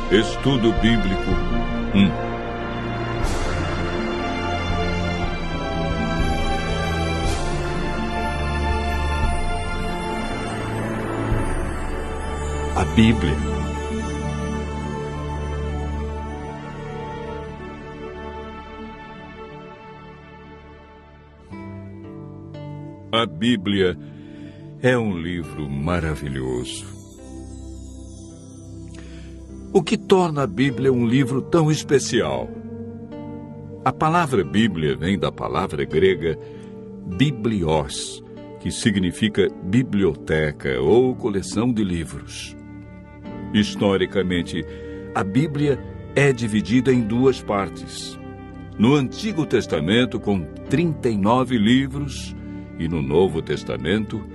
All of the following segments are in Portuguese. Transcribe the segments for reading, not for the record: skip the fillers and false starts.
Estudo Bíblico 1. A Bíblia. A Bíblia é um livro maravilhoso. O que torna a Bíblia um livro tão especial? A palavra Bíblia vem da palavra grega biblios, que significa biblioteca ou coleção de livros. Historicamente, a Bíblia é dividida em duas partes. No Antigo Testamento, com 39 livros, e no Novo Testamento,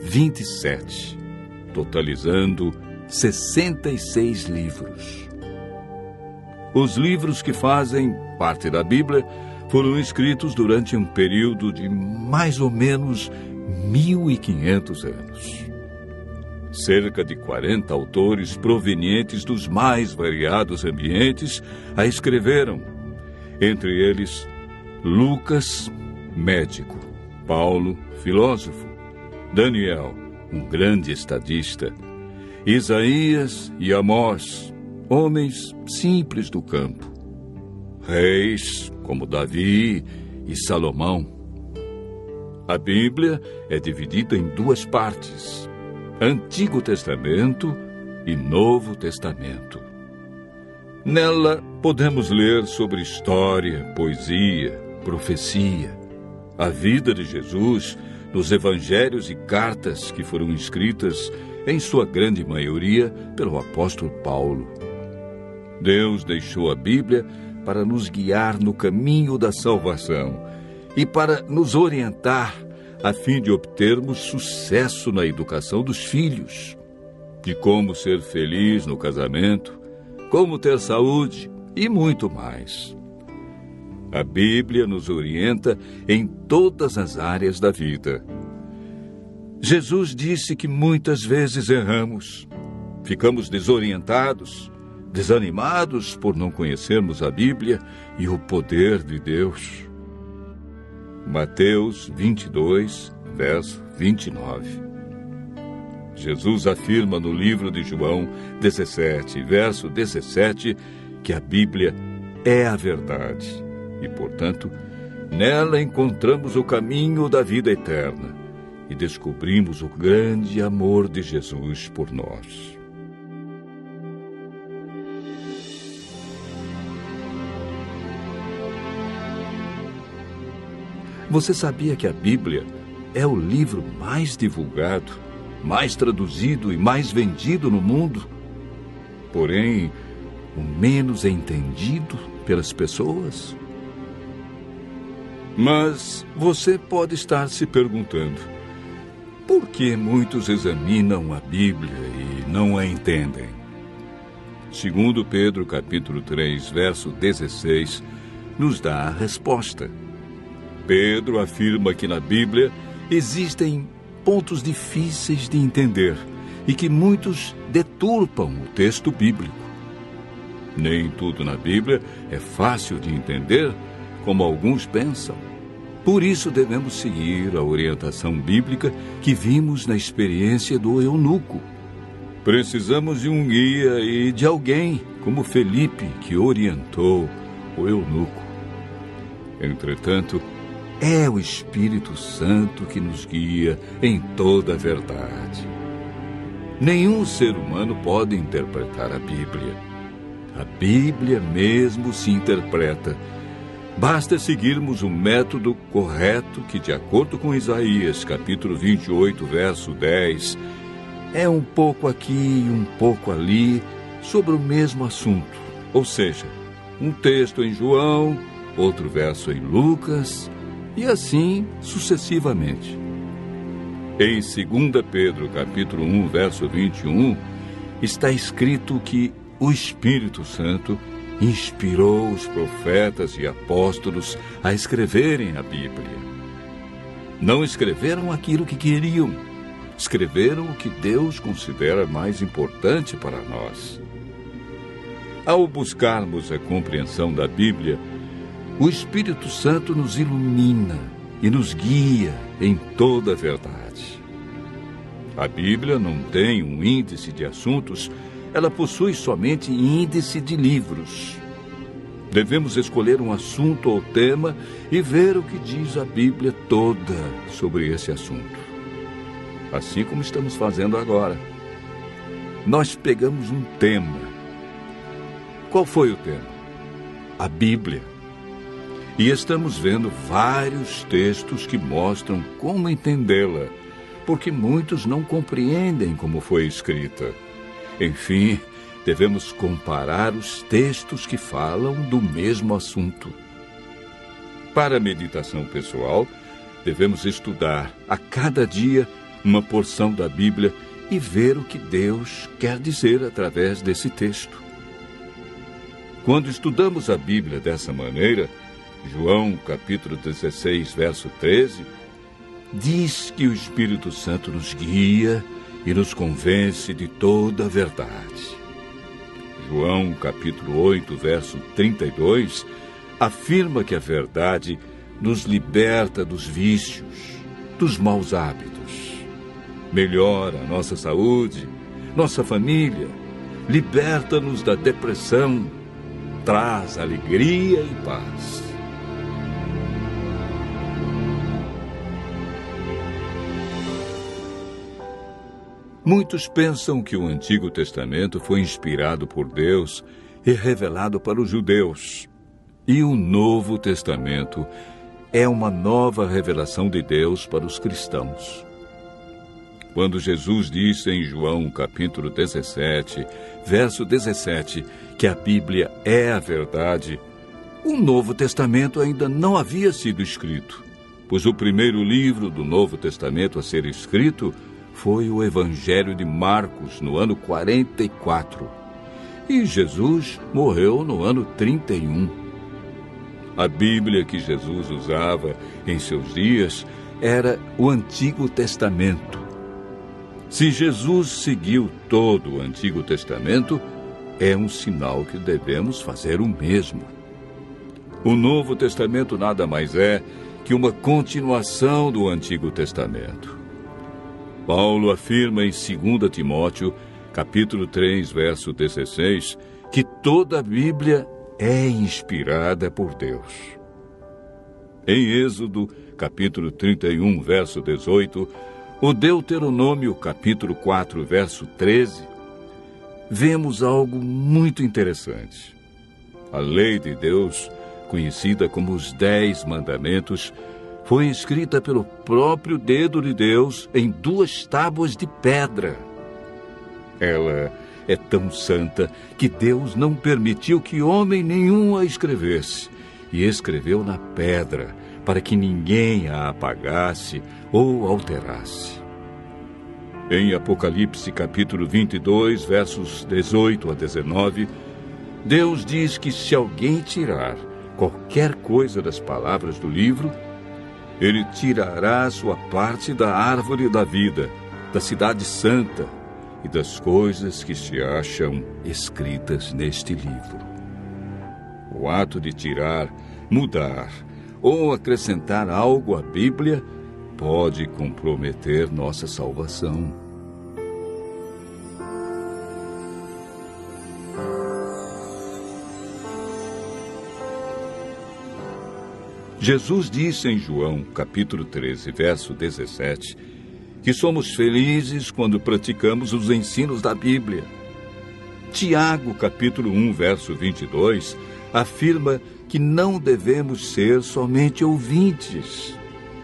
27, totalizando 66 livros. Os livros que fazem parte da Bíblia foram escritos durante um período de mais ou menos 1.500 anos. Cerca de 40 autores provenientes dos mais variados ambientes a escreveram. Entre eles, Lucas, médico; Paulo, filósofo; Daniel, um grande estadista; Isaías e Amós, homens simples do campo; reis como Davi e Salomão. A Bíblia é dividida em duas partes: Antigo Testamento e Novo Testamento. Nela podemos ler sobre história, poesia, profecia, a vida de Jesus nos evangelhos e cartas que foram escritas, em sua grande maioria, pelo apóstolo Paulo. Deus deixou a Bíblia para nos guiar no caminho da salvação e para nos orientar a fim de obtermos sucesso na educação dos filhos, de como ser feliz no casamento, como ter saúde e muito mais. A Bíblia nos orienta em todas as áreas da vida. Jesus disse que muitas vezes erramos, ficamos desorientados, desanimados por não conhecermos a Bíblia e o poder de Deus. Mateus 22, verso 29. Jesus afirma no livro de João 17, verso 17, que a Bíblia é a verdade e, portanto, nela encontramos o caminho da vida eterna e descobrimos o grande amor de Jesus por nós. Você sabia que a Bíblia é o livro mais divulgado, mais traduzido e mais vendido no mundo? Porém, o menos entendido pelas pessoas? Mas você pode estar se perguntando: por que muitos examinam a Bíblia e não a entendem? Segundo Pedro, capítulo 3, verso 16, nos dá a resposta. Pedro afirma que na Bíblia existem pontos difíceis de entender e que muitos deturpam o texto bíblico. Nem tudo na Bíblia é fácil de entender, como alguns pensam. Por isso devemos seguir a orientação bíblica que vimos na experiência do eunuco. Precisamos de um guia e de alguém como Felipe, que orientou o eunuco. Entretanto, é o Espírito Santo que nos guia em toda a verdade. Nenhum ser humano pode interpretar a Bíblia. A Bíblia mesmo se interpreta. Basta seguirmos o método correto que, de acordo com Isaías, capítulo 28, verso 10, é um pouco aqui e um pouco ali sobre o mesmo assunto. Ou seja, um texto em João, outro verso em Lucas, e assim sucessivamente. Em 2 Pedro, capítulo 1, verso 21, está escrito que o Espírito Santo inspirou os profetas e apóstolos a escreverem a Bíblia. Não escreveram aquilo que queriam, escreveram o que Deus considera mais importante para nós. Ao buscarmos a compreensão da Bíblia, o Espírito Santo nos ilumina e nos guia em toda a verdade. A Bíblia não tem um índice de assuntos, ela possui somente índice de livros. Devemos escolher um assunto ou tema e ver o que diz a Bíblia toda sobre esse assunto. Assim como estamos fazendo agora. Nós pegamos um tema. Qual foi o tema? A Bíblia. E estamos vendo vários textos que mostram como entendê-la, porque muitos não compreendem como foi escrita. Enfim, devemos comparar os textos que falam do mesmo assunto. Para a meditação pessoal, devemos estudar a cada dia uma porção da Bíblia e ver o que Deus quer dizer através desse texto. Quando estudamos a Bíblia dessa maneira, João, capítulo 16, verso 13, diz que o Espírito Santo nos guia e nos convence de toda a verdade. João, capítulo 8, verso 32, afirma que a verdade nos liberta dos vícios, dos maus hábitos, melhora a nossa saúde, nossa família, liberta-nos da depressão, traz alegria e paz. Muitos pensam que o Antigo Testamento foi inspirado por Deus e revelado para os judeus. E o Novo Testamento é uma nova revelação de Deus para os cristãos. Quando Jesus disse em João, capítulo 17, verso 17, que a Bíblia é a verdade, o Novo Testamento ainda não havia sido escrito, pois o primeiro livro do Novo Testamento a ser escrito foi o Evangelho de Marcos, no ano 44. E Jesus morreu no ano 31. A Bíblia que Jesus usava em seus dias era o Antigo Testamento. Se Jesus seguiu todo o Antigo Testamento, é um sinal que devemos fazer o mesmo. O Novo Testamento nada mais é que uma continuação do Antigo Testamento. Paulo afirma em 2 Timóteo, capítulo 3, verso 16, que toda a Bíblia é inspirada por Deus. Em Êxodo, capítulo 31, verso 18, o Deuteronômio, capítulo 4, verso 13, vemos algo muito interessante. A lei de Deus, conhecida como os 10 Mandamentos, foi escrita pelo próprio dedo de Deus em 2 tábuas de pedra. Ela é tão santa que Deus não permitiu que homem nenhum a escrevesse, e escreveu na pedra, para que ninguém a apagasse ou alterasse. Em Apocalipse, capítulo 22, versos 18 a 19, Deus diz que se alguém tirar qualquer coisa das palavras do livro, Ele tirará sua parte da árvore da vida, da cidade santa e das coisas que se acham escritas neste livro. O ato de tirar, mudar ou acrescentar algo à Bíblia pode comprometer nossa salvação. Jesus disse em João, capítulo 13, verso 17, que somos felizes quando praticamos os ensinos da Bíblia. Tiago, capítulo 1, verso 22, afirma que não devemos ser somente ouvintes,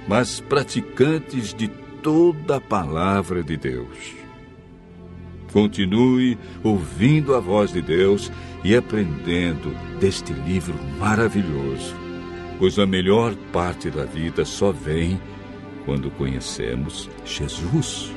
mas praticantes de toda a palavra de Deus. Continue ouvindo a voz de Deus e aprendendo deste livro maravilhoso, pois a melhor parte da vida só vem quando conhecemos Jesus.